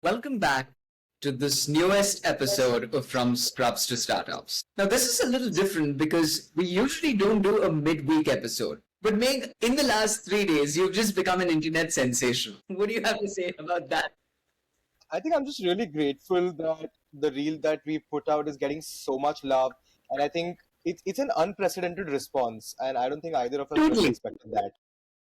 Welcome back to this newest episode of From Scrubs to Startups. Now, this is a little different because we usually don't do a midweek episode. But Meg, in the last 3 days, you've just become an internet sensation. What do you have to say about that? I think I'm just really grateful that the reel that we put out is getting so much love. And I think it's an unprecedented response. And I don't think either of us really Totally. expected that.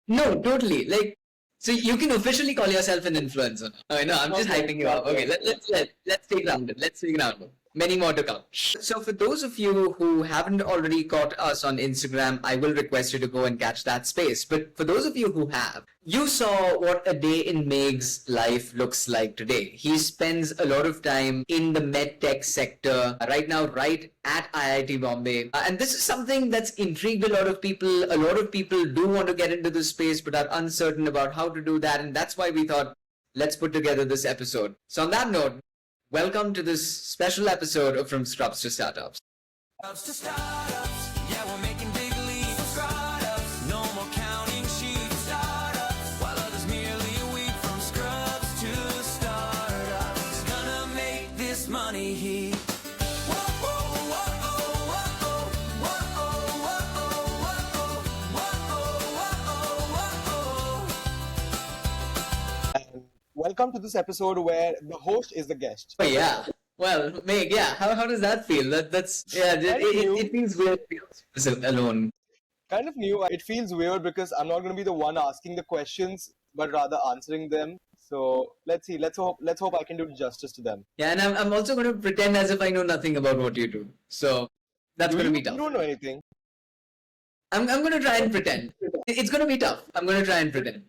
No, totally. So you can officially call yourself an influencer. Oh, no, I'm just Okay, hyping you up. Okay, let's stay grounded. Let's stay grounded. Many more to come. So for those of you who haven't already caught us on Instagram, I will request you to go and catch that space. But for those of you who have, you saw what a day in Meg's life looks like today. He spends a lot of time in the medtech sector right now, right at IIT Bombay. And this is something that's intrigued a lot of people. A lot of people do want to get into this space, but are uncertain about how to do that. And that's why we thought, let's put together this episode. So on that note, welcome to this special episode of From Scrubs to Startups. To startups, yeah, we're making big leaps. Startups, no more counting sheep. Startups, while others merely weep. From scrubs to startups, gonna make this money heat. Whoa, whoa, whoa, whoa, whoa, whoa, whoa, whoa, whoa, whoa, whoa. And welcome to this episode where the host is the guest. Oh yeah. Well, Meg, yeah. How does that feel? It feels weird because alone. Kind of new. It feels weird because I'm not going to be the one asking the questions, but rather answering them. So let's see. Let's hope I can do justice to them. Yeah, and I'm also going to pretend as if I know nothing about what you do. So that's going to be You tough. don't know anything. I'm going to try and pretend. It's going to be tough. I'm going to try and pretend.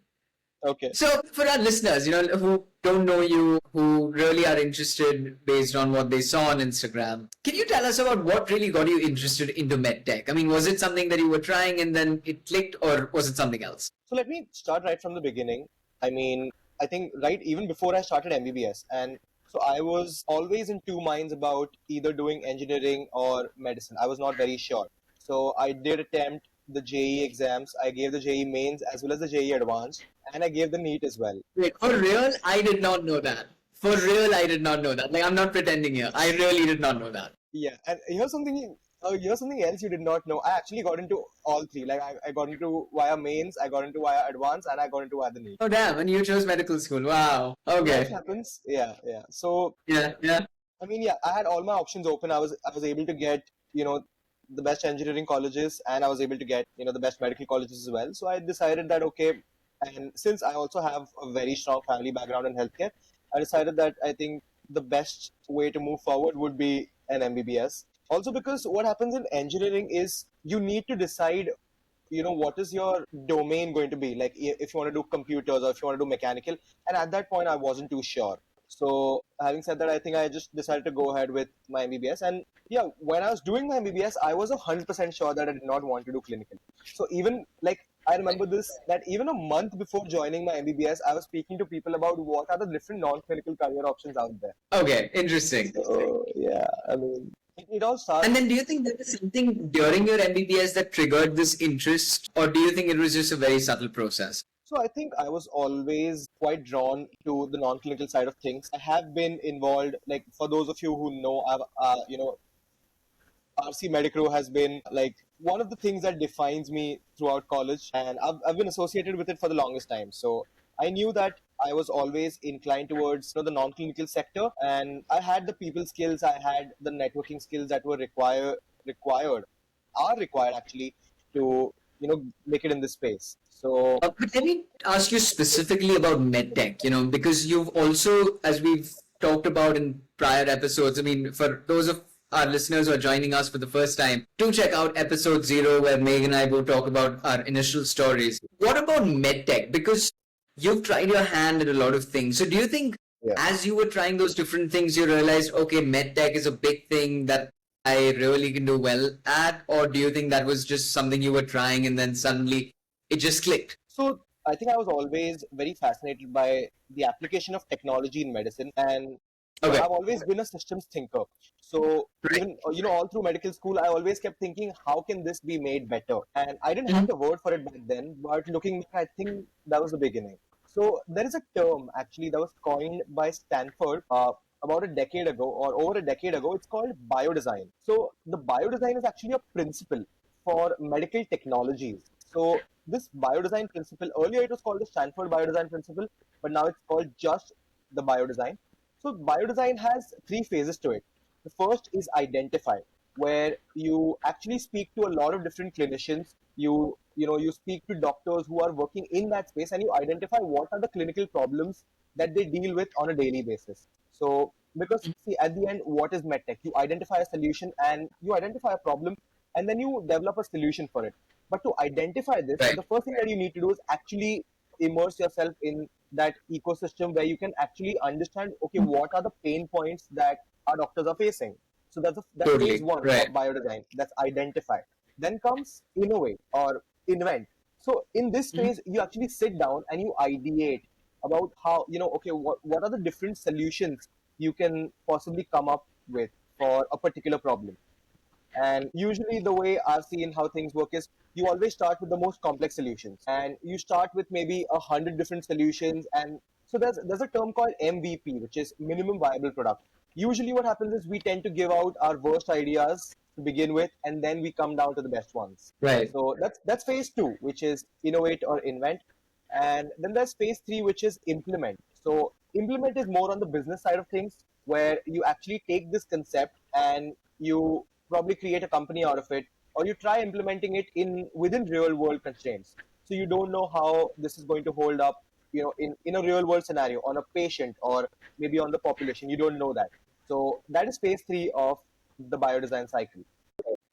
Okay. So for our listeners, who don't know you, who really are interested based on what they saw on Instagram, can you tell us about what really got you interested into medtech? I mean, was it something that you were trying and then it clicked, or was it something else? So let me start right from the beginning. I mean, I think right even before I started MBBS, and so I was always in two minds about either doing engineering or medicine. I was not very sure. So I did attempt the JEE exams. I gave the JEE mains as well as the JEE advanced, and I gave the NEET as well. Wait, for real? I did not know that. For real, I did not know that. Like, I'm not pretending here. I really did not know that. Yeah, and here's something else you did not know. I actually got into all three. Like I got into via mains, I got into via advanced, and I got into via the NEET. Oh, damn. And you chose medical school. Wow. That Okay. happens. Yeah. So Yeah. I mean, yeah, I had all my options open. I was able to get, the best engineering colleges, and I was able to get, the best medical colleges as well. So I decided that, okay, and since I also have a very strong family background in healthcare, I decided that I think the best way to move forward would be an MBBS. Also because what happens in engineering is you need to decide, what is your domain going to be? Like if you want to do computers or if you want to do mechanical. And at that point, I wasn't too sure. So having said that, I think I just decided to go ahead with my MBBS. And yeah, when I was doing my MBBS, I was 100% sure that I did not want to do clinical. So even like I remember this, that even a month before joining my MBBS, I was speaking to people about what are the different non-clinical career options out there. Okay. Interesting. So yeah, I mean, it all starts. And then do you think there was something during your MBBS that triggered this interest, or do you think it was just a very subtle process? So I think I was always quite drawn to the non-clinical side of things. I have been involved, like for those of you who know, RC Medicro has been like one of the things that defines me throughout college, and I've been associated with it for the longest time. So I knew that I was always inclined towards the non-clinical sector, and I had the people skills, I had the networking skills that were required actually to make it in this space. So But let me ask you specifically about medtech, because you've also, as we've talked about in prior episodes, I mean, for those of our listeners who are joining us for the first time, do check out episode 0 where Meg and I will talk about our initial stories. What about medtech? Because you've tried your hand at a lot of things. So do you think as you were trying those different things, you realized, okay, medtech is a big thing that I really can do well at? Or do you think that was just something you were trying and then suddenly it just clicked? So I think I was always very fascinated by the application of technology in medicine, and Okay. I've always been a systems thinker. So even all through medical school, I always kept thinking, how can this be made better? And I didn't have the word for it back then, but looking back, I think that was the beginning. So there is a term actually that was coined by Stanford about a decade ago or over a decade ago. It's called biodesign. So the biodesign is actually a principle for medical technologies. So this biodesign principle, earlier it was called the Stanford biodesign principle, but now it's called just the biodesign. So biodesign has three phases to it. The first is identify, where you actually speak to a lot of different clinicians. You speak to doctors who are working in that space, and you identify what are the clinical problems that they deal with on a daily basis. So because see, at the end, what is medtech? You identify a solution and you identify a problem, and then you develop a solution for it. But to identify this, Right. the first thing that you need to do is actually immerse yourself in that ecosystem where you can actually understand, okay, what are the pain points that our doctors are facing. So that's phase Totally. one Right. of biodesign. That's identify. Then comes innovate or invent. So in this Mhm. phase, you actually sit down and you ideate about how, okay, what are the different solutions you can possibly come up with for a particular problem. And usually, the way I've seen how things work is you always start with the most complex solutions, and you start with maybe 100 different solutions. And so there's a term called MVP, which is minimum viable product. Usually, what happens is we tend to give out our worst ideas to begin with, and then we come down to the best ones. Right. So that's phase two, which is innovate or invent. And then there's phase three, which is implement. So implement is more on the business side of things, where you actually take this concept and you probably create a company out of it, or you try implementing it in within real world constraints. So you don't know how this is going to hold up, in a real world scenario on a patient or maybe on the population. You don't know that. So that is phase three of the biodesign cycle.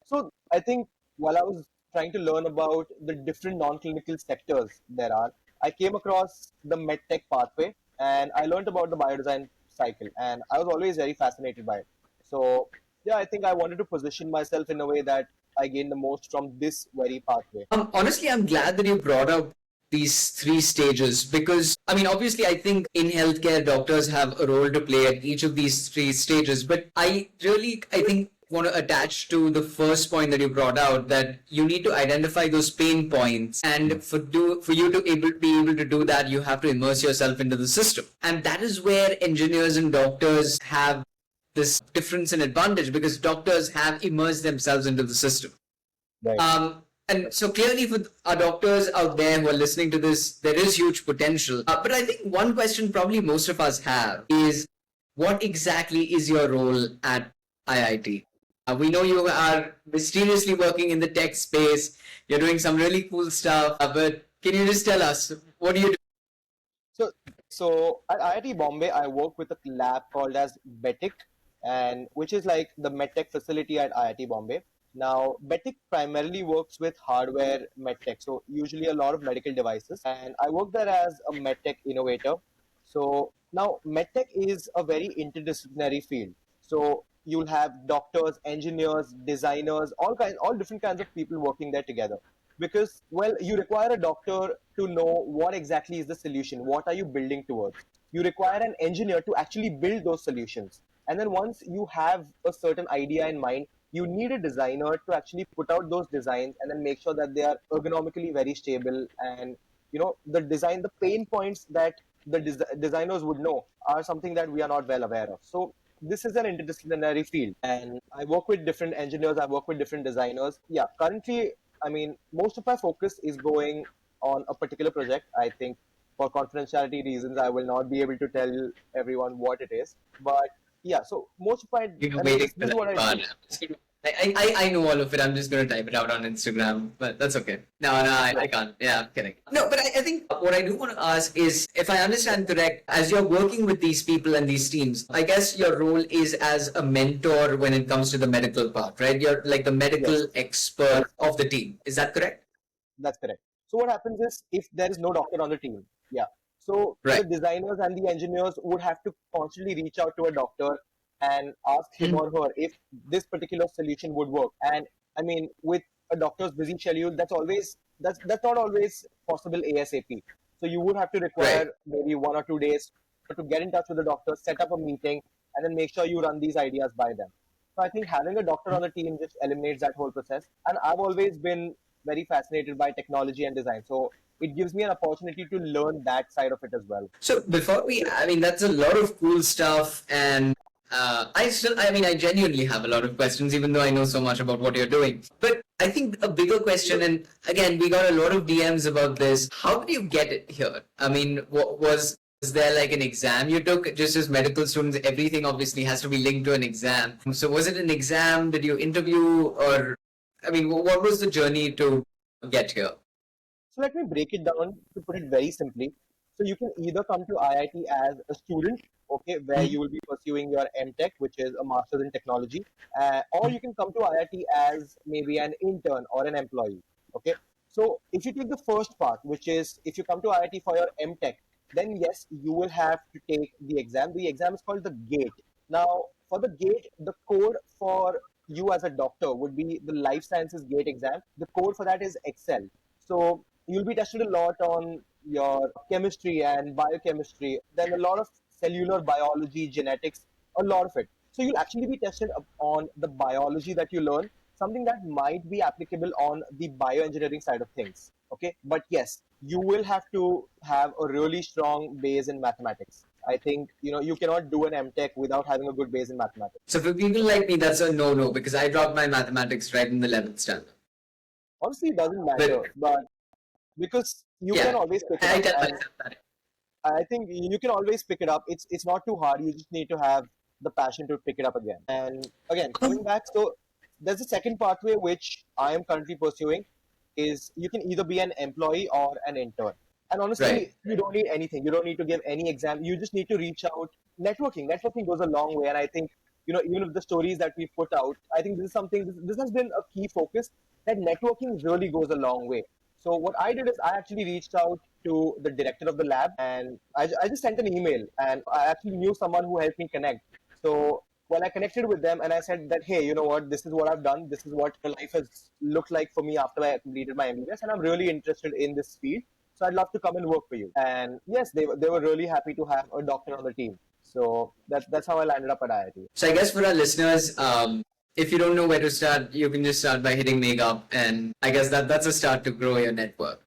So I think while I was trying to learn about the different non-clinical sectors there are, I came across the medtech pathway and I learned about the biodesign cycle, and I was always very fascinated by it. So yeah, I think I wanted to position myself in a way that I gain the most from this very pathway. Honestly, I'm glad that you brought up these three stages because, I mean, obviously, I think in healthcare, doctors have a role to play at each of these three stages. But I think, want to attach to the first point that you brought out that you need to identify those pain points, and for you to be able to do that, you have to immerse yourself into the system, and that is where engineers and doctors have this difference and advantage because doctors have immersed themselves into the system. Right. And so clearly for our doctors out there who are listening to this, there is huge potential. But I think one question probably most of us have is what exactly is your role at IIT? We know you are mysteriously working in the tech space. You're doing some really cool stuff. But can you just tell us what do you do? So at IIT Bombay, I work with a lab called as BETIC, and which is like the medtech facility at IIT Bombay. Now, BETIC primarily works with hardware medtech, so usually a lot of medical devices, and I work there as a medtech innovator. So now, medtech is a very interdisciplinary field. So you'll have doctors, engineers, designers, all different kinds of people working there together because well you require a doctor to know what exactly is the solution, what are you building towards. You require an engineer to actually build those solutions, and then once you have a certain idea in mind, you need a designer to actually put out those designs and then make sure that they are ergonomically very stable, and the pain points that the designers would know are something that we are not well aware of. So this is an interdisciplinary field, and I work with different engineers, I work with different designers. Yeah, currently, I mean, most of my focus is going on a particular project. I think for confidentiality reasons, I will not be able to tell everyone what it is. But yeah, so most of my, You're I mean, waiting this for is what that I part. do. I know all of it. I'm just going to type it out on Instagram, but that's okay. No, I can't. Yeah, I'm kidding. No, but I think what I do want to ask is if I understand correct, as you're working with these people and these teams, I guess your role is as a mentor when it comes to the medical part, right? You're like the medical Yes, expert of the team. Is that correct? that's correct. So what happens is if there is no doctor on the team, yeah. So the Right. designers and the engineers would have to constantly reach out to a doctor and ask him Mhm. or her if this particular solution would work. And I mean, with a doctor's busy schedule, that's not always possible ASAP. So you would have to Right. require maybe 1 or 2 days to get in touch with the doctor, set up a meeting, and then make sure you run these ideas by them. So I think having a doctor on the team just eliminates that whole process. And I've always been very fascinated by technology and design. So it gives me an opportunity to learn that side of it as well. So before I mean, that's a lot of cool stuff, and I genuinely have a lot of questions, even though I know so much about what you're doing. But I think a bigger question, and again, we got a lot of DMs about this. How did you get it here? I mean, was there like an exam you took? Just as medical students, everything obviously has to be linked to an exam. So was it an exam? Did you interview, or I mean, what was the journey to get here? So let me break it down to put it very simply. So you can either come to IIT as a student, okay, where you will be pursuing your MTech, which is a Master's in Technology, or you can come to IIT as maybe an intern or an employee, okay. So if you take the first part, which is if you come to IIT for your MTech, then yes, you will have to take the exam. The exam is called the GATE. Now, for the GATE, the code for you as a doctor would be the Life Sciences GATE exam. The code for that is Excel. So you'll be tested a lot on your chemistry and biochemistry, then a lot of cellular biology, genetics, a lot of it. So you'll actually be tested on the biology that you learn, something that might be applicable on the bioengineering side of things. Okay, but yes, you will have to have a really strong base in mathematics. I think you cannot do an MTech without having a good base in mathematics. So for people like me, that's a no-no because I dropped my mathematics right in the 11th standard. Honestly, it doesn't matter, but because you can always pick I it tell up. And myself that. I think you can always pick it up. It's not too hard. You just need to have the passion to pick it up again. And again, coming back, so there's a second pathway which I am currently pursuing is you can either be an employee or an intern. And honestly, Right. you don't need anything. You don't need to give any exam. You just need to reach out. Networking goes a long way. And I think, even with the stories that we put out, I think this is something, this has been a key focus that networking really goes a long way. So what I did is I actually reached out to the director of the lab and I just sent an email and I actually knew someone who helped me connect. So I connected with them and I said that, hey, you know what, this is what I've done. This is what life has looked like for me after I completed my MBBS and I'm really interested in this field. So I'd love to come and work for you. And yes, they were really happy to have a doctor on the team. So that's how I landed up at IIT. So I guess for our listeners, if you don't know where to start, you can just start by hitting makeup, and I guess that's a start to grow your network.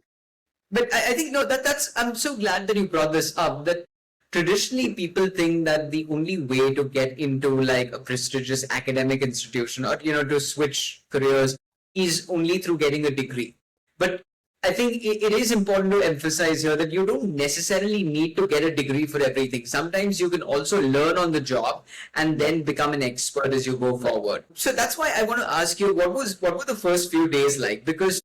But I think no, that's I'm so glad that you brought this up. That traditionally people think that the only way to get into like a prestigious academic institution or to switch careers is only through getting a degree. But I think it is important to emphasize here that you don't necessarily need to get a degree for everything. Sometimes you can also learn on the job and then become an expert as you go forward. So that's why I want to ask you what were the first few days like? Because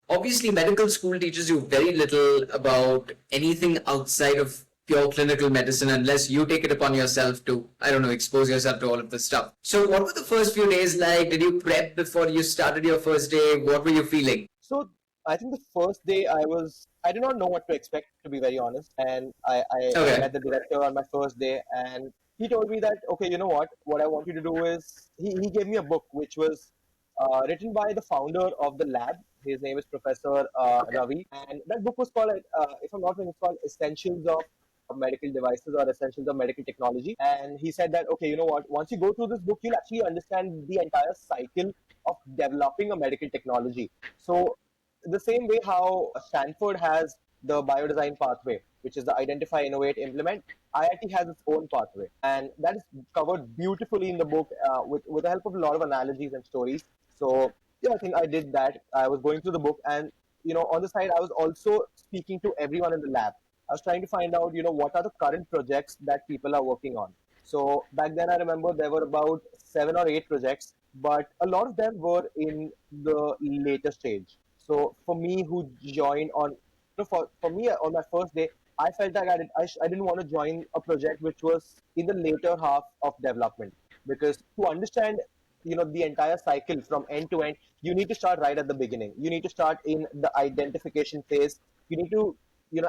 obviously medical school teaches you very little about anything outside of pure clinical medicine unless you take it upon yourself to, I don't know, expose yourself to all of this stuff. So what were the first few days like? Did you prep before you started your first day? What were you feeling? So I think the first day I did not know what to expect, to be very honest. And I Okay. met the director on my first day and he told me that, okay, you know what I want you to do is, he gave me a book which was written by the founder of the lab. His name is Professor Ravi. And that book was called, if I'm not wrong, it's called Essentials of Medical Devices or Essentials of Medical Technology. And he said that, okay, you know what, once you go through this book, you'll actually understand the entire cycle of developing a medical technology. So the same way how Stanford has the biodesign pathway, which is the identify, innovate, implement, IIT has its own pathway. And that is covered beautifully in the book with the help of a lot of analogies and stories. So, yeah, I think I did that. I was going through the book and, on the side, I was also speaking to everyone in the lab. I was trying to find out, what are the current projects that people are working on. So back then, I remember there were about 7 or 8 projects, but a lot of them were in the later stage. So for me, who joined on, for me on my first day, I felt like I didn't want to join a project which was in the later half of development because to understand, the entire cycle from end to end, you need to start right at the beginning. You need to start in the identification phase. You need to,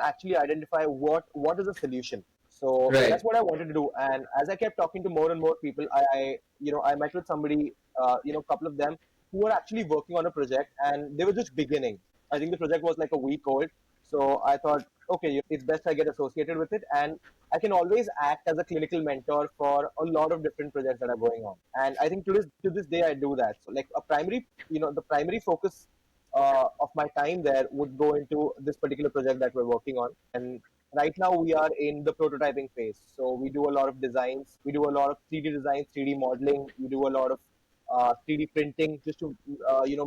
actually identify what is the solution. So Right. that's what I wanted to do. And as I kept talking to more and more people, I met with somebody, a couple of them who were actually working on a project and they were just beginning. I think the project was like a week old. So I thought, okay, it's best I get associated with it. And I can always act as a clinical mentor for a lot of different projects that are going on. And I think to this day, I do that. So like the primary focus of my time there would go into this particular project that we're working on. And right now we are in the prototyping phase. So we do a lot of designs. We do a lot of 3D designs, 3D modeling. We do a lot of 3D printing just to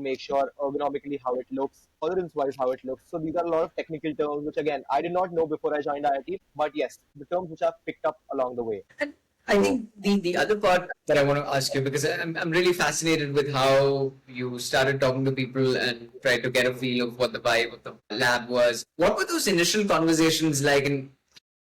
make sure ergonomically how it looks, tolerance wise how it looks. So these are a lot of technical terms which again I did not know before I joined IIT, but yes, the terms which I've picked up along the way. And I think the other part that I want to ask you, because I'm really fascinated with how you started talking to people and tried to get a feel of what the vibe of the lab was. What were those initial conversations like, and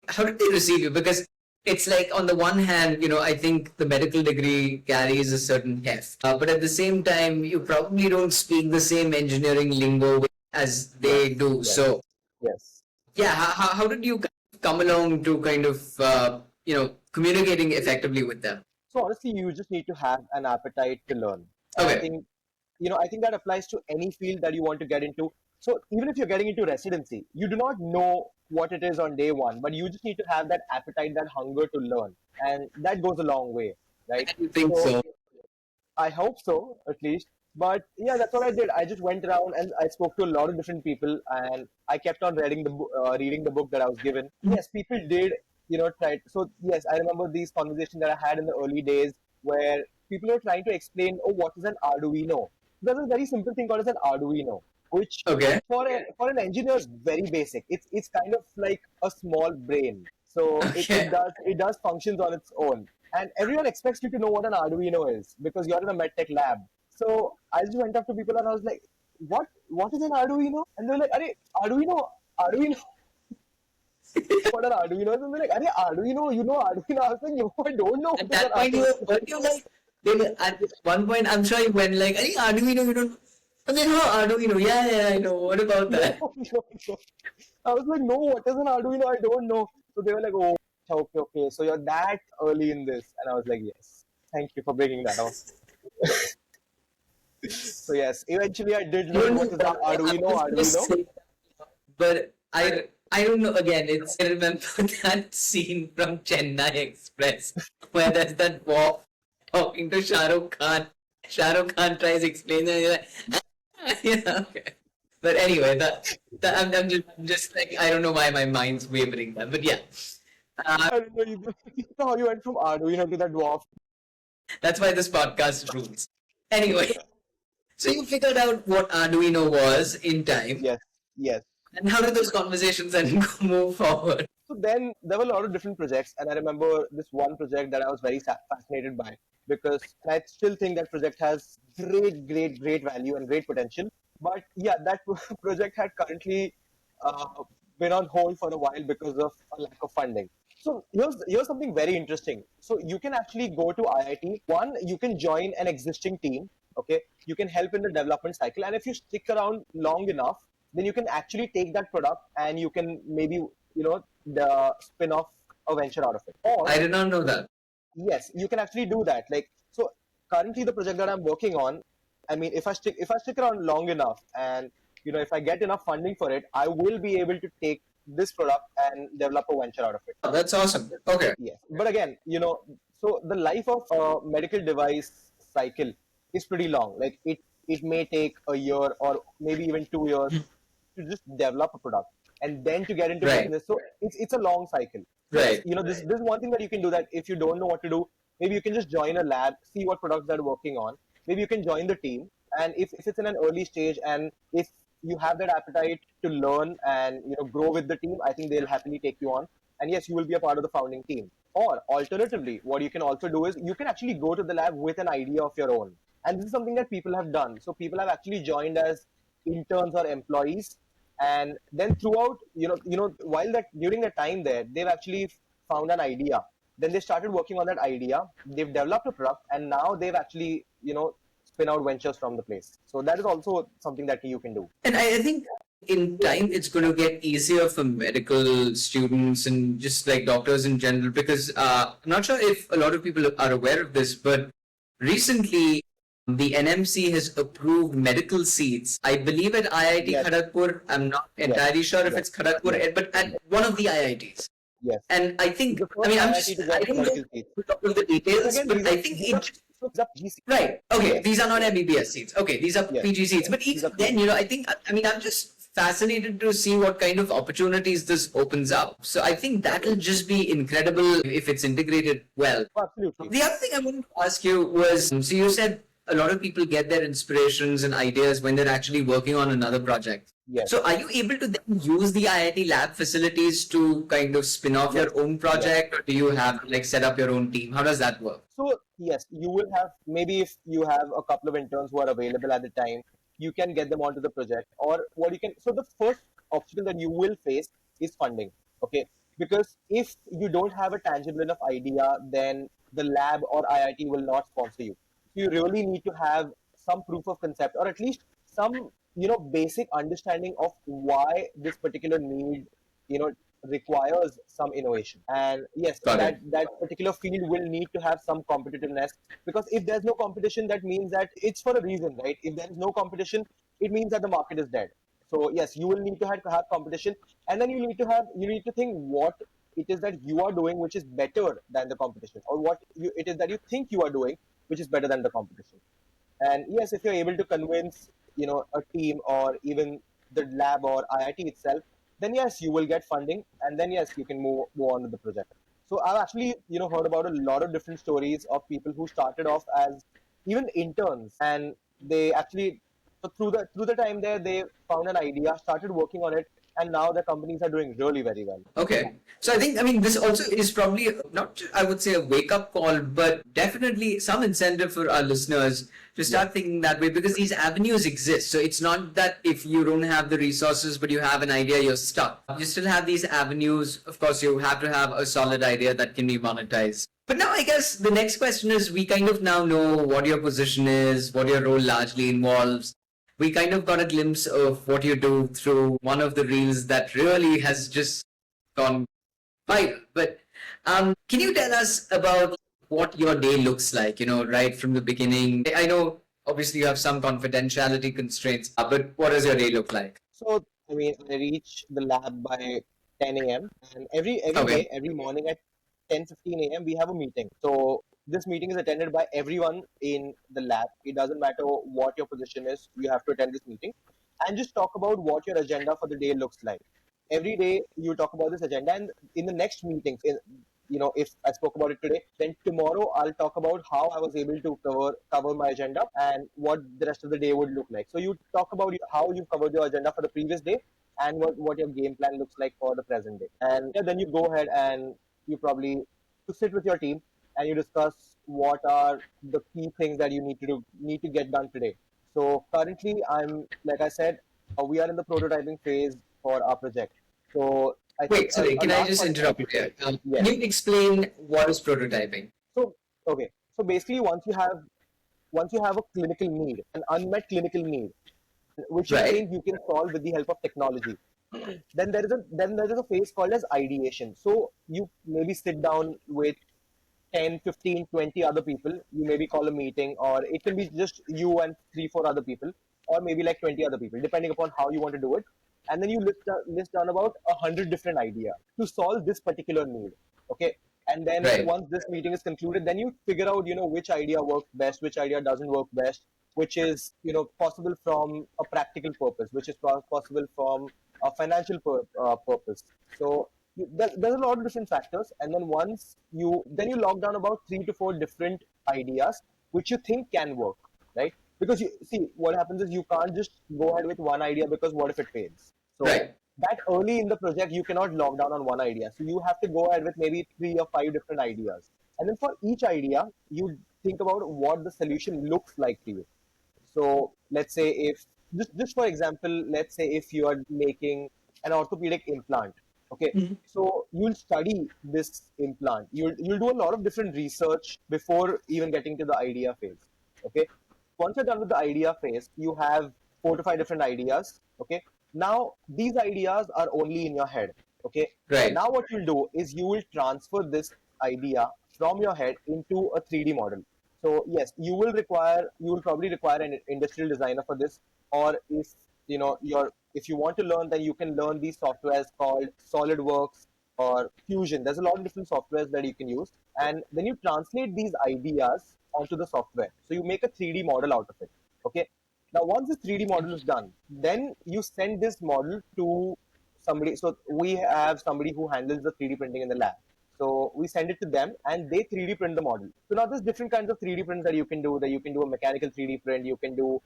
how did they receive you? Because it's like, on the one hand, I think the medical degree carries a certain heft, but at the same time, you probably don't speak the same engineering lingo as they do. Yes. So, Yes. yeah, how did you come along to kind of, communicating effectively with them? So honestly, you just need to have an appetite to learn. And Okay. I think that applies to any field that you want to get into. So even if you're getting into residency, you do not know what it is on day one, but you just need to have that appetite, that hunger to learn, and that goes a long way, right? I think so. I hope so, at least. But yeah, that's what I did. I just went around and I spoke to a lot of different people, and I kept on reading the book that I was given. Yes, people did, try. So yes, I remember these conversations that I had in the early days where people were trying to explain, oh, what is an Arduino? There's a very simple thing called as an Arduino, which Okay. for an engineer is very basic. It's kind of like a small brain. So Okay. it does functions on its own. And everyone expects you to know what an Arduino is because you're in a medtech lab. So I just went up to people and I was like, what is an Arduino? And they were like, Arey, Arduino. What an Arduino is? And they're like, Arey, Arduino, you know Arduino. I was like, no, I don't know. At that point, weren't you like, then at one point, I'm sure you went like, "Hey, Arduino, you don't." And then, oh, Arduino, yeah, I know. What about that? No. I was like, no, what is an Arduino? I don't know. So they were like, oh, okay. So you're that early in this. And I was like, yes. Thank you for bringing that up. So yes, eventually I did learn what is an Arduino. But I don't know. Again, I remember that scene from Chennai Express where there's that dwarf talking to Shah Rukh Khan. Shah Rukh Khan tries explaining, and you're like, yeah, okay. But anyway, I'm just like, I don't know why my mind's wavering there. But yeah, I don't know either. You know how you went from Arduino to that dwarf. that's why this podcast rules. Anyway, so you figured out what Arduino was in time. Yes. And how did those conversations then move forward? So then there were a lot of different projects, and I remember this one project that I was very fascinated by because I still think that project has great value and great potential. But yeah, that project had currently been on hold for a while because of a lack of funding. So here's something very interesting. So you can actually go to IIT. One, you can join an existing team. Okay, you can help in the development cycle, and if you stick around long enough, then you can actually take that product and you can maybe the spin off a venture out of it. Or I did not know that. yes, you can actually do that. Like so, currently the project that I'm working on, I mean, if I stick around long enough, and if I get enough funding for it, I will be able to take this product and develop a venture out of it. Oh, that's awesome. Okay. Yes, but again, so the life of a medical device cycle is pretty long. Like it may take a year or maybe even 2 years to just develop a product and then to get into Right. business. So it's a long cycle. Right. This is one thing that you can do, that if you don't know what to do, maybe you can just join a lab, see what products they're working on. Maybe you can join the team, and if it's in an early stage, and if you have that appetite to learn and grow with the team, I think they'll happily take you on. And yes, you will be a part of the founding team. Or alternatively, what you can also do is you can actually go to the lab with an idea of your own. And this is something that people have done. So people have actually joined as interns or employees, and then throughout, while that during the time there, they've actually found an idea. Then they started working on that idea. They've developed a product, and now they've actually, spin out ventures from the place. So that is also something that you can do. And I think in time it's going to get easier for medical students and just like doctors in general, because I'm not sure if a lot of people are aware of this, but recently the NMC has approved medical seats. I believe at IIT Yes. Kharagpur. I'm not entirely sure if it's Kharagpur, but at one of the IITs. Yes. And I think, The I mean, first IIT to I get don't know medical seats. all of the details, Again, but I think it. so these are PG seats. Right. Okay. Yes. These are not MBBS seats. Okay. These are Yes. PG seats. But These even are then, PG. I mean, I'm just fascinated to see what kind of opportunities this opens up. So I think that'll just be incredible if it's integrated well. Absolutely. The other thing I wanted to ask you was, so you said a lot of people get their inspirations and ideas when they're actually working on another project. Yes. So are you able to then use the IIT lab facilities to kind of spin off your own project, or do you have like set up your own team? How does that work? So yes, you will have, maybe if you have a couple of interns who are available at the time, you can get them onto the project. Or what you can, so the first obstacle that you will face is funding. Okay. Because if you don't have a tangible enough idea, then the lab or IIT will not sponsor you. So you really need to have some proof of concept, or at least some, basic understanding of why this particular need, you know, requires some innovation. And yes, Got that it. that particular field will need to have some competitiveness, because if there's no competition, that means that it's for a reason, right? If there is no competition, it means that the market is dead. So yes, you will need to have competition, and then you need to think what it is that you are doing which is better than the competition, or it is that you think you are doing which is better than the competition. And yes, if you're able to convince, a team or even the lab or IIT itself, then yes, you will get funding, and then yes, you can move on with the project. So I've actually, heard about a lot of different stories of people who started off as even interns, and they actually, so through the time there, they found an idea, started working on it, and now the companies are doing really very well. Okay. So I mean, this also is probably not, I would say, a wake up call, but definitely some incentive for our listeners to start thinking that way, because these avenues exist. So it's not that if you don't have the resources, but you have an idea, you're stuck. You still have these avenues. Of course, you have to have a solid idea that can be monetized. But now I guess the next question is, we kind of now know what your position is, what your role largely involves. We kind of got a glimpse of what you do through one of the reels that really has just gone viral. But can you tell us about what your day looks like, right from the beginning? I know obviously you have some confidentiality constraints, but what does your day look like? So, I mean, I reach the lab by 10 a.m. and every Okay. day, every morning at 10:15 a.m. we have a meeting. So this meeting is attended by everyone in the lab. It doesn't matter what your position is, you have to attend this meeting and just talk about what your agenda for the day looks like. Every day you talk about this agenda, and in the next meetings, if I spoke about it today, then tomorrow I'll talk about how I was able to cover my agenda and what the rest of the day would look like. So you talk about how you covered your agenda for the previous day and what your game plan looks like for the present day. And then you go ahead and you probably to sit with your team and you discuss what are the key things that you need to get done today. So currently, like I said, we are in the prototyping phase for our project. So I think Wait, sorry, a can I large just part. interrupt you here? Can Yes. you explain what is prototyping? So okay. So basically, once you have a clinical need, an unmet clinical need, which you Right. think you can solve with the help of technology, then there is a phase called as ideation. So you maybe sit down with 10, 15, 20 other people. You maybe call a meeting, or it can be just you and 3, 4 other people, or maybe like 20 other people, depending upon how you want to do it. And then you list down about 100 different ideas to solve this particular need. Okay. And then Right. once this meeting is concluded, then you figure out, which idea works best, which idea doesn't work best, which is, possible from a practical purpose, which is possible from a financial purpose. So there's a lot of different factors, and then then you log down about 3 to 4 different ideas which you think can work, right? Because you see, what happens is you can't just go ahead with one idea, because what if it fails? So Right. that early in the project you cannot log down on one idea, so you have to go ahead with maybe 3 or 5 different ideas, and then for each idea you think about what the solution looks like to you. So let's say, if just for example, let's say if you are making an orthopedic implant, okay, Mhm. so you'll study this implant. You'll do a lot of different research before even getting to the idea phase. Okay, once you're done with the idea phase, you have 4 to 5 different ideas. Okay, now these ideas are only in your head. Okay, Right. now what you'll do is you will transfer this idea from your head into a 3D model. So yes, you will probably require an industrial designer for this, or if you want to learn, then you can learn these softwares called SolidWorks or Fusion. There's a lot of different softwares that you can use. And then you translate these ideas onto the software. So you make a 3D model out of it. Okay. Now, once this 3D model is done, then you send this model to somebody. So we have somebody who handles the 3D printing in the lab. So we send it to them and they 3D print the model. So now there's different kinds of 3D prints that you can do. That you can do a mechanical 3D print, you can do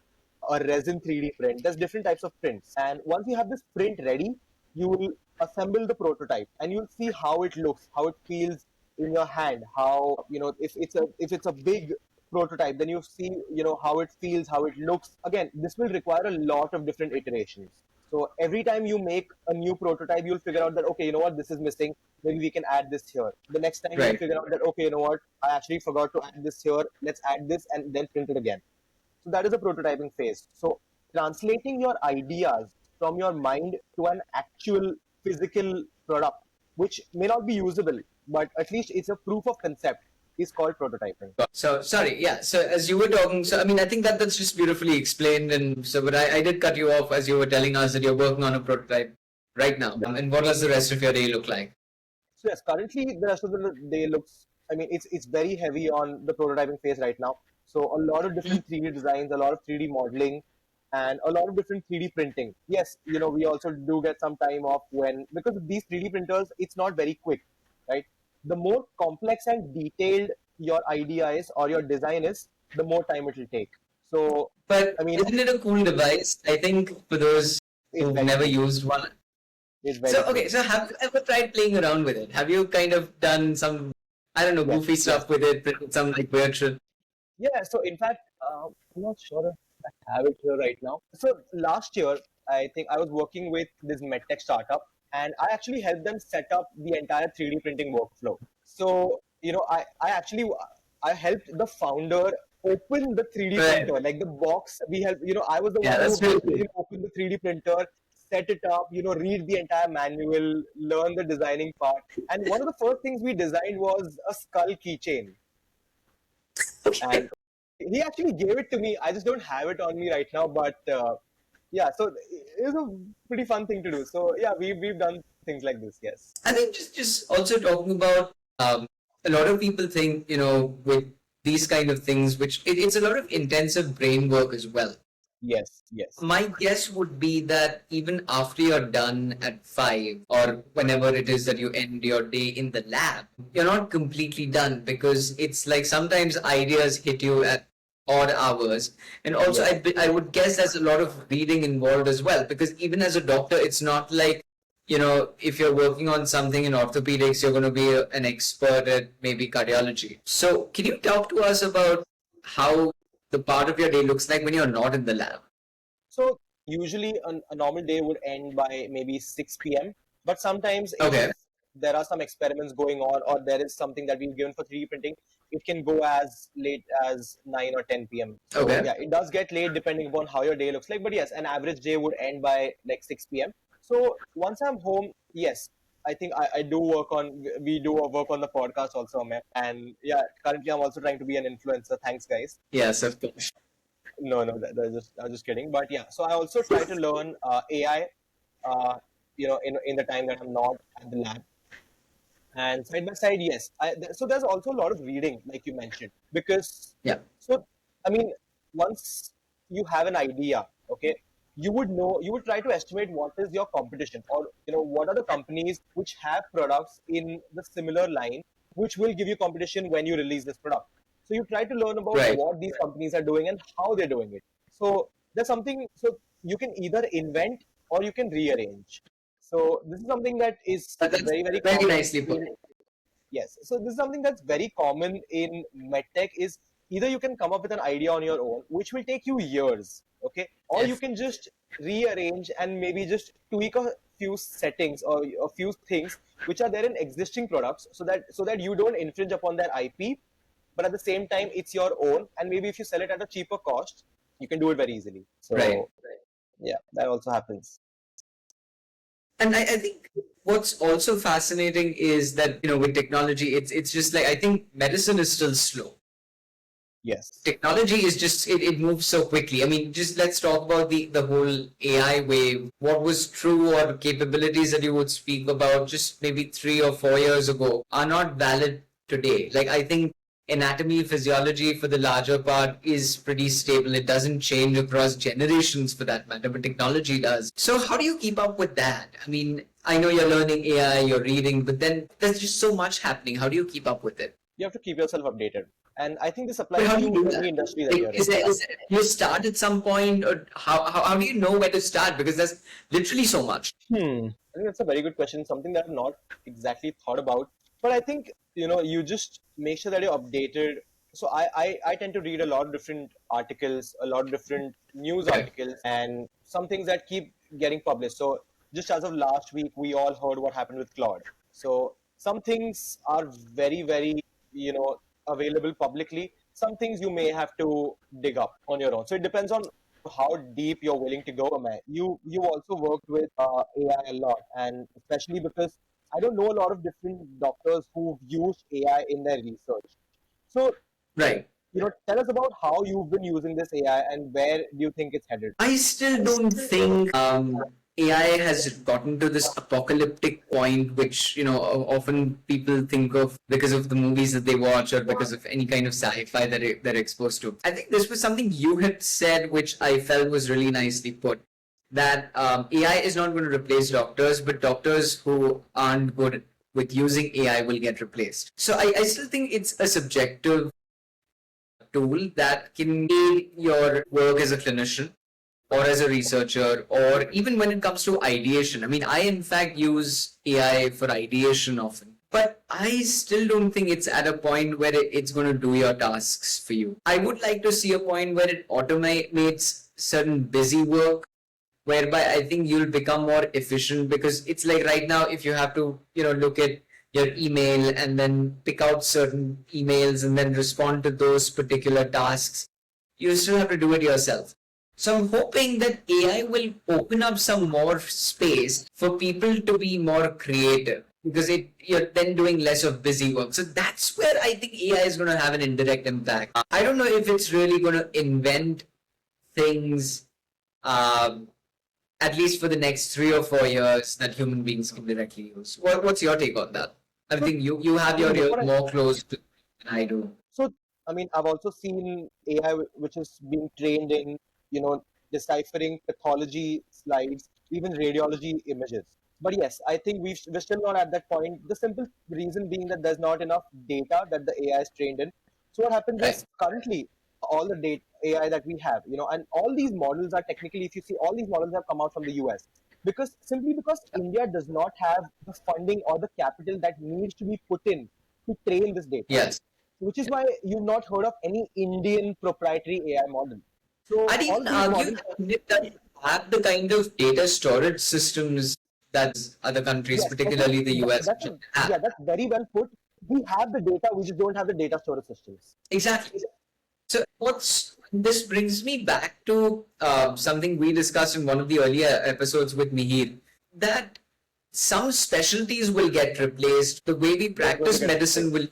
a resin 3D print. There's different types of prints. And once you have this print ready, you will assemble the prototype and you'll see how it looks, how it feels in your hand, how, if it's a big prototype, then you see, how it feels, how it looks. Again, this will require a lot of different iterations. So every time you make a new prototype, you'll figure out that, okay, this is missing. Maybe we can add this here. The next time you'll figure out that, okay, I actually forgot to add this here. Let's add this and then print it again. So that is the prototyping phase. So translating your ideas from your mind to an actual physical product, which may not be usable, but at least it's a proof of concept, is called prototyping. So sorry, yeah. So as you were talking, so I mean, I think that's just beautifully explained. And so, but I did cut you off as you were telling us that you're working on a prototype right now. And what does the rest of your day look like? So yes, currently the rest of the day looks. I mean, it's very heavy on the prototyping phase right now. So a lot of different 3D designs, a lot of 3D modeling, and a lot of different 3D printing. Yes, we also do get some time off because these 3D printers, it's not very quick, right? The more complex and detailed your idea is or your design is, the more time it will take. So, but I mean, isn't it a cool device? I think for those who've never used one. So, okay, so have you ever tried playing around with it? Have you kind of done some, I don't know, goofy stuff with it, some like weird shit? Yeah, so in fact, I'm not sure if I have it here right now. So last year, I think I was working with this medtech startup and I actually helped them set up the entire 3D printing workflow. So, I helped the founder open the 3D printer, like the box. We helped, I was the one who helped him open the 3D printer, set it up, read the entire manual, learn the designing part. And one of the first things we designed was a skull keychain. And he actually gave it to me. I just don't have it on me right now, but yeah, so it was a pretty fun thing to do. So yeah, we've done things like this. Yes. I think just also talking about a lot of people think with these kind of things, which it's a lot of intensive brain work as well. Yes. My guess would be that even after you're done at 5 or whenever it is that you end your day in the lab, you're not completely done because it's like sometimes ideas hit you at odd hours. And also, I would guess there's a lot of reading involved as well because even as a doctor, it's not like, if you're working on something in orthopedics, you're going to be an expert at maybe cardiology. So can you talk to us about how the part of your day looks like when you're not in the lab? So usually a normal day would end by maybe 6 p.m. But sometimes if there are some experiments going on or there is something that we've given for 3D printing, it can go as late as 9 or 10 p.m. So yeah, it does get late depending upon how your day looks like. But yes, an average day would end by like 6 p.m. So once I'm home, yes, I think we do work on the podcast also, man. And yeah, currently I'm also trying to be an influencer. Thanks, guys. Yes, of course. No, I was just kidding. But yeah, so I also try to learn AI, in the time that I'm not at the lab. And side by side, yes. So there's also a lot of reading, like you mentioned, because So I mean, once you have an idea, okay, you would try to estimate what is your competition, or what are the companies which have products in the similar line, which will give you competition when you release this product. So you try to learn about what these companies are doing and how they're doing it. So there's something. So you can either invent or you can rearrange. So this is something that is very common. Nicely put. Yes. So this is something that's very common in medtech. Is either you can come up with an idea on your own, which will take you years, okay, or you can just rearrange and maybe just tweak a few settings or a few things which are there in existing products, so that you don't infringe upon their IP, but at the same time it's your own, and maybe if you sell it at a cheaper cost, you can do it very easily. So yeah, that also happens. And I think what's also fascinating is that with technology, it's just like I think medicine is still slow. Yes. Technology is just it moves so quickly. I mean, just let's talk about the whole AI wave. What was true or capabilities that you would speak about just maybe 3 or 4 years ago are not valid today. Like I think anatomy, physiology for the larger part is pretty stable. It doesn't change across generations for that matter, but technology does. So how do you keep up with that? I mean, I know you're learning AI, you're reading, but then there's just so much happening. How do you keep up with it? You have to keep yourself updated. And I think this But applies how do you do to any that? industry that Like, you're in. you start at some point, or how do you know where to start? Because there's literally so much. I think that's a very good question, something that I've not exactly thought about. But I think, you just make sure that you're updated. So I tend to read a lot of different articles, a lot of different news Okay. articles, and some things that keep getting published. So just as of last week, we all heard what happened with Claude. So some things are very, very, available publicly. Some things you may have to dig up on your own. So it depends on how deep you're willing to go. Man, you also worked with AI a lot, and especially because I don't know a lot of different doctors who've used AI in their research. So Right. tell us about how you've been using this AI and where do you think it's headed? I still don't think AI has gotten to this apocalyptic point, which often people think of because of the movies that they watch or because of any kind of sci-fi that they're exposed to. I think this was something you had said, which I felt was really nicely put. That AI is not going to replace doctors, but doctors who aren't good with using AI will get replaced. So I still think it's a subjective tool that can aid your work as a clinician or as a researcher, or even when it comes to ideation. I mean, I in fact use AI for ideation often, but I still don't think it's at a point where it's going to do your tasks for you. I would like to see a point where it automates certain busy work, whereby I think you'll become more efficient, because it's like right now, if you have to, look at your email and then pick out certain emails and then respond to those particular tasks, you still have to do it yourself. So I'm hoping that AI will open up some more space for people to be more creative, because you're then doing less of busy work. So that's where I think AI is going to have an indirect impact. I don't know if it's really going to invent things, um, at least for the next 3 or 4 years, that human beings can directly use. What's your take on that? I think you have your ear more close to than I do. So, I mean, I've also seen AI which is being trained in, deciphering pathology slides, even radiology images. But yes, I think we're still not at that point. The simple reason being that there's not enough data that the AI is trained in. So what happens Right. is currently all the data AI that we have, and all these models are technically, if you see, all these models have come out from the US. Simply because India does not have the funding or the capital that needs to be put in to train this data, Yes. which is why you've not heard of any Indian proprietary AI model. So I'd all even these argue models, that it doesn't have the kind of data storage systems that other countries, yes, particularly the US, have. that's very well put. We have the data, we just don't have the data storage systems. Exactly. So this brings me back to something we discussed in one of the earlier episodes with Mihir, that some specialties will get replaced. The way we practice medicine will,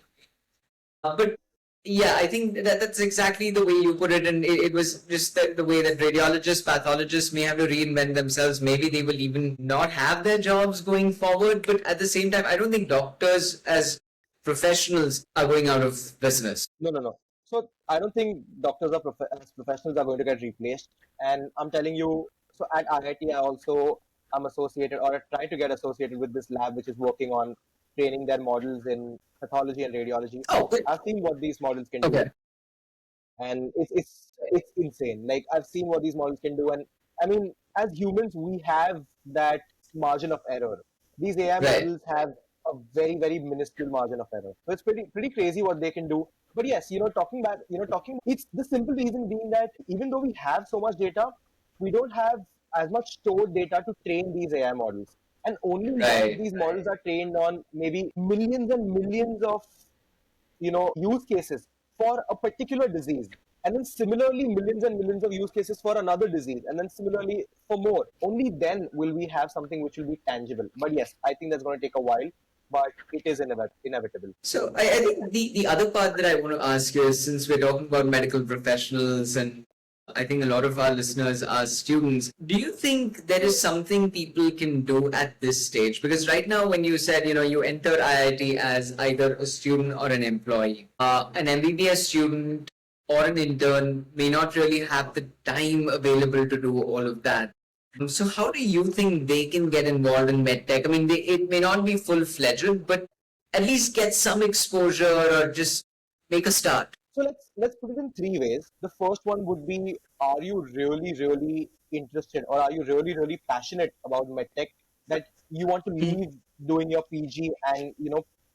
but yeah, I think that's exactly the way you put it, and it was just the way that radiologists, pathologists may have to reinvent themselves. Maybe they will even not have their jobs going forward. But at the same time, I don't think doctors as professionals are going out of business. No. So I don't think doctors as professionals are going to get replaced. And I'm telling you, so at IIT, I also am associated or I try to get associated with this lab, which is working on training their models in pathology and radiology. Oh, good. I've seen what these models can do, Okay. and it's insane. Like I've seen what these models can do, and I mean, as humans, we have that margin of error. These AI Right. models have a very very minuscule margin of error, so it's pretty crazy what they can do. But yes, talking, it's the simple reason being that even though we have so much data, we don't have as much stored data to train these AI models. And only once Right. these models are trained on maybe millions and millions of use cases for a particular disease, and then similarly millions and millions of use cases for another disease, and then similarly for more, only then will we have something which will be tangible. But yes, I think that's going to take a while. but it is inevitable. So I think the other part that I want to ask you is, since we're talking about medical professionals and I think a lot of our listeners are students, do you think there is something people can do at this stage? Because right now, when you said, you enter IIT as either a student or an employee, an MBBS student or an intern may not really have the time available to do all of that. So how do you think they can get involved in medtech? I mean, it may not be full-fledged, but at least get some exposure or just make a start. So let's put it in three ways. The first one would be: are you really interested, or are you really passionate about medtech that you want to leave doing your PG and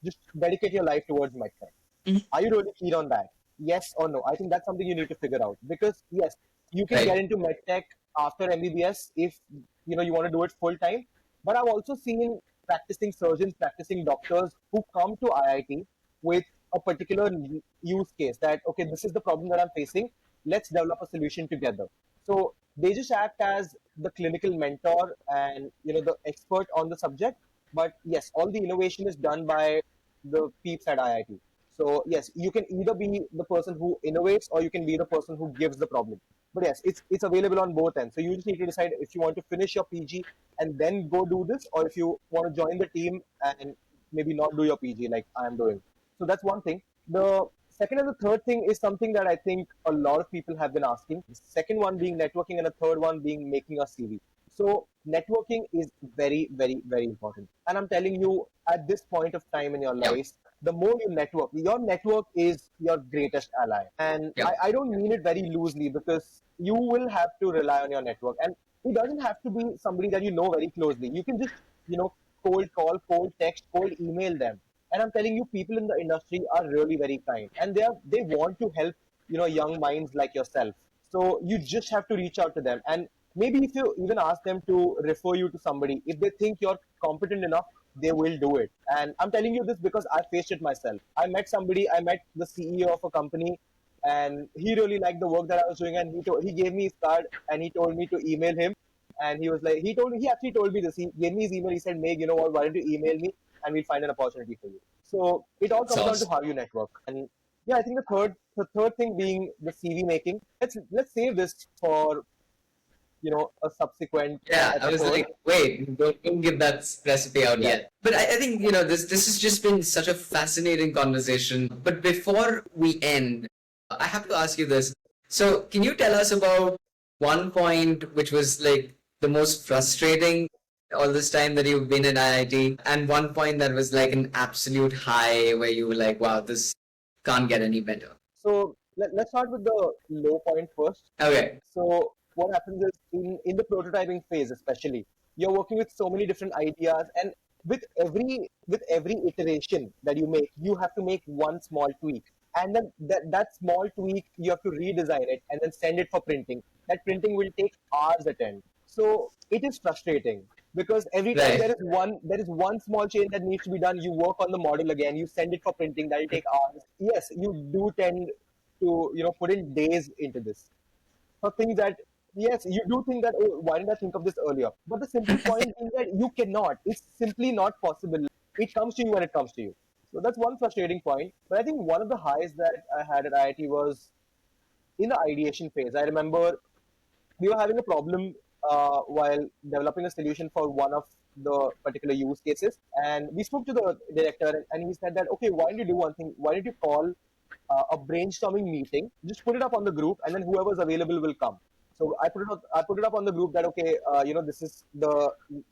just dedicate your life towards medtech? Mhm. Are you really keen on that? Yes or no? I think that's something you need to figure out, because yes, you can Right. get into medtech after MBBS if you want to do it full time. But I've also seen practicing surgeons, practicing doctors who come to IIT with a particular use case that, okay, this is the problem that I'm facing. Let's develop a solution together. So they just act as the clinical mentor and the expert on the subject. But yes, all the innovation is done by the peeps at IIT. So yes, you can either be the person who innovates or you can be the person who gives the problem. But yes, it's available on both ends. So you just need to decide if you want to finish your PG and then go do this, or if you want to join the team and maybe not do your PG like I'm doing. So that's one thing. The second and the third thing is something that I think a lot of people have been asking. The second one being networking, and the third one being making a CV. So networking is very important. And I'm telling you, at this point of time in your Yeah. life, the more you network, your network is your greatest ally. And Yeah. I don't mean it very loosely, because you will have to rely on your network. And it doesn't have to be somebody that you know very closely. You can just, cold call, cold text, cold email them. And I'm telling you, people in the industry are really very kind, and they want to help young minds like yourself. So you just have to reach out to them, and maybe if you even ask them to refer you to somebody, if they think you're competent enough, they will do it. And I'm telling you this because I faced it myself. I met the CEO of a company, and he really liked the work that I was doing, and he gave me his card and he told me to email him. And he was like, he actually told me this. He gave me his email. He said, Meg, you know what? Why don't you email me and we'll find an opportunity for you. So it all comes down to how you network. And yeah, I think the third thing being the CV making. Let's save this for a subsequent Yeah, I was episode. like, wait, don't give that recipe out Yeah. yet. But I think, this has just been such a fascinating conversation. But before we end, I have to ask you this. So, can you tell us about one point which was like the most frustrating all this time that you've been in IIT, and one point that was like an absolute high where you were like, wow, this can't get any better? So let's start with the low point first. Okay. So what happens is, in the prototyping phase, especially, you're working with so many different ideas, and with every iteration that you make, you have to make one small tweak, and then that small tweak you have to redesign it and then send it for printing. That printing will take hours at end. So it is frustrating, because every time Right. there is one small change that needs to be done. You work on the model again, you send it for printing, that will take hours. Yes, you do tend to put in days into this for things that, yes, you do think that, oh, why didn't I think of this earlier? But the simple point is that you cannot. It's simply not possible. It comes to you when it comes to you. So that's one frustrating point. But I think one of the highs that I had at IIT was in the ideation phase. I remember we were having a problem while developing a solution for one of the particular use cases. And we spoke to the director, and he said that, okay, why don't you do one thing? Why don't you call a brainstorming meeting? Just put it up on the group, and then whoever's available will come. So I put it up on the group that, okay, this is the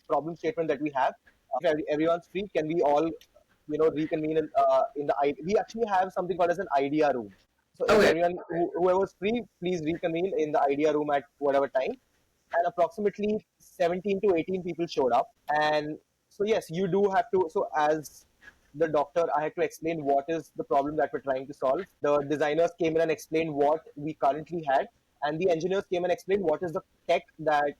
problem statement that we have. If everyone's free, can we all reconvene in the we actually have something called as an idea room. So if Okay. everyone, whoever's free, please reconvene in the idea room at whatever time. And approximately 17 to 18 people showed up. And so yes, you do have to. So as the doctor, I had to explain what is the problem that we're trying to solve. The designers came in and explained what we currently had, and the engineers came and explained what is the tech that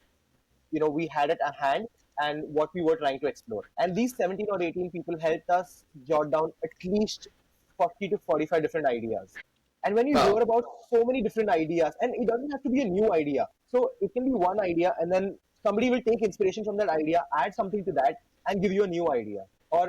we had at a hand and what we were trying to explore. And these 17 or 18 people helped us jot down at least 40 to 45 different ideas. And when you Wow. hear about so many different ideas, and it doesn't have to be a new idea, so it can be one idea, and then somebody will take inspiration from that idea, add something to that, and give you a new idea. or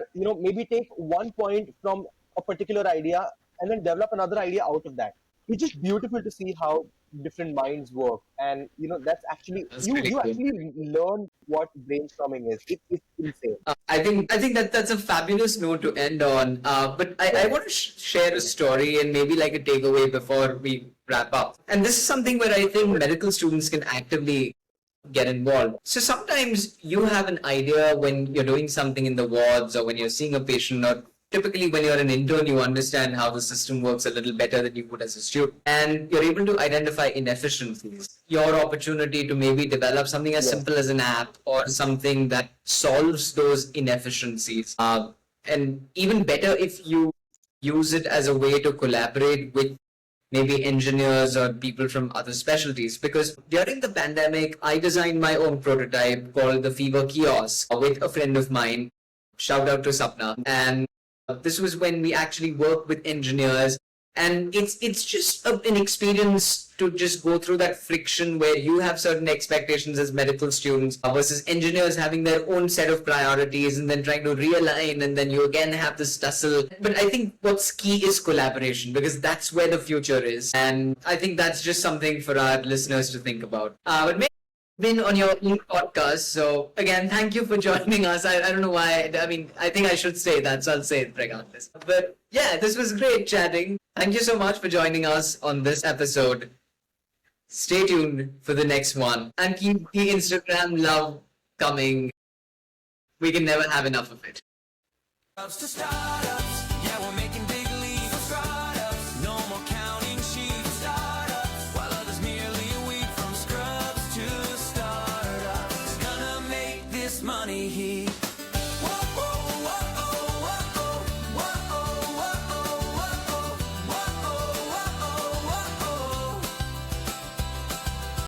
maybe take one point from a particular idea and then develop another idea out of that. It's just beautiful to see how different minds work, and that's actually That's you pretty you cool. actually learn what brainstorming is. It's insane. I think that that's a fabulous note to end on. But I Yeah. want to share a story and maybe like a takeaway before we wrap up. And this is something where I think medical students can actively get involved. So sometimes you have an idea when you're doing something in the wards or when you're seeing a patient, or typically when you're an intern, you understand how the system works a little better than you would as a student. And you're able to identify inefficiencies. Your opportunity to maybe develop something as Yeah. simple as an app or something that solves those inefficiencies. And even better if you use it as a way to collaborate with maybe engineers or people from other specialties. Because during the pandemic, I designed my own prototype called the Fever Kiosk with a friend of mine. Shout out to Sapna. And this was when we actually worked with engineers. And it's just an experience to just go through that friction where you have certain expectations as medical students versus engineers having their own set of priorities and then trying to realign, and then you again have this tussle. But I think what's key is collaboration, because that's where the future is. And I think that's just something for our listeners to think about. But maybe been on your own podcast. So again, thank you for joining us. I don't know why. I mean, I think I should say that, so I'll say it regardless. But yeah, this was great chatting. Thank you so much for joining us on this episode. Stay tuned for the next one and keep the Instagram love coming. We can never have enough of it. To startups.